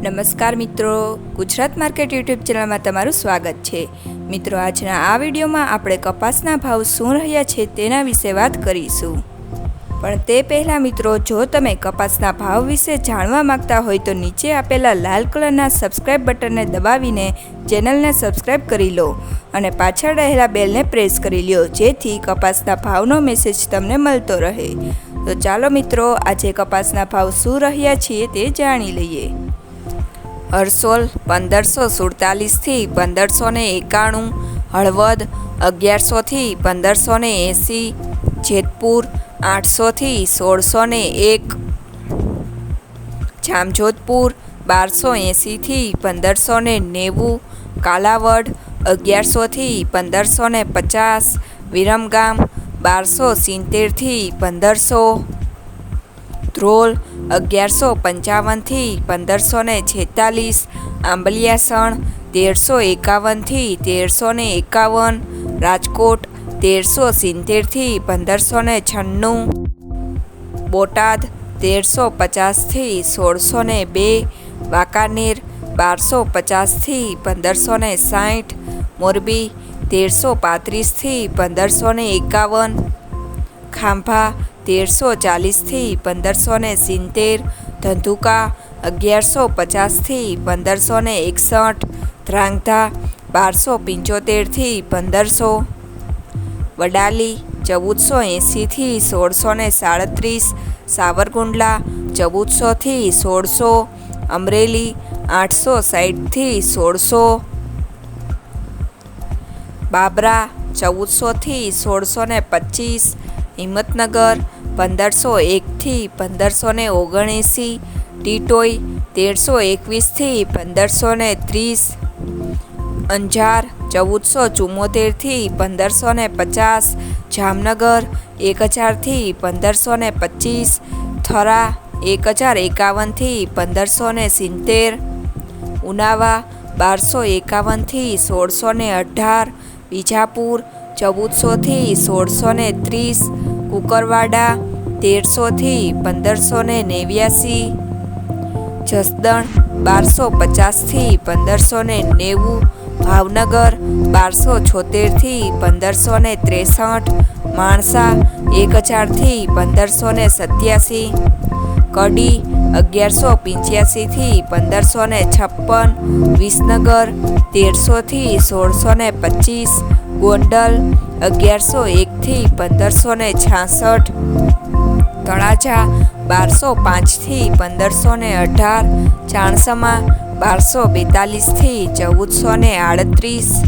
નમસ્કાર મિત્રો, Gujarat market YouTube ચેનલમાં તમારું સ્વાગત છે। મિત્રો, આજના આ વિડીયોમાં આપણે કપાસના ભાવ શું રહ્યા છે તેના વિશે વાત કરીશું। પણ તે પહેલાં મિત્રો, જો તમે કપાસના ભાવ વિશે જાણવા માંગતા હોય તો નીચે આપેલા લાલ કલરના સબસ્ક્રાઇબ બટનને દબાવીને ચેનલને સબસ્ક્રાઇબ કરી લો અને પાછળ રહેલા બેલને પ્રેસ કરી લો, જેથી કપાસના ભાવનો મેસેજ તમને મળતો રહે। તો ચાલો મિત્રો, આજે કપાસના ભાવ શું રહ્યા છે તે જાણી લઈએ। હરસોલ 1547 થી 1591, હળવદ 1100 થી 1580, જેતપુર 800 થી 1601, જામજોધપુર 1280 થી 1590, કાલાવડ 1100 થી 1550, વિરમગામ 1270 થી 1500, ધ્રોલ 1155 થી 1546, આંબલિયાસણ 1351 થી 1351, રાજકોટ 1370 થી 1596, બોટાદ 1350 થી 1602, વાંકાનેર 1250 થી 1560, મોરબી 1335 થી 1551, ખાંભા 1340 થી 1570, ધંધુકા 1150 થી 1561, ધ્રાંગધ્રા 1275 થી 1500, વડાલી 1480 થી 1637, સાવરકુંડલા 1400 થી 1600, અમરેલી 860 થી 1600, બાબરા 1400 થી 1625, હિંમતનગર 1501 થી 1579, ટીટોઈ 1321 થી 1530, અંજાર 1474 થી 1550, જામનગર 1000 થી 1525, થરા 1051 થી 1570, ઉનાવા 1251 થી 1618, વિજાપુર 1400 થી 1630, કુકરવાડા 1300 થી 1589, જસદણ 1250 થી 1590, ભાવનગર 1276 થી 1563, માણસા 1000 થી 1587, કડી 1185 થી 1556, વિસનગર 1300 થી 1625, ગોંડલ 1101 થી 1566, તળાજા 1205 થી 1518, ચાણસમા 1242 થી 1438,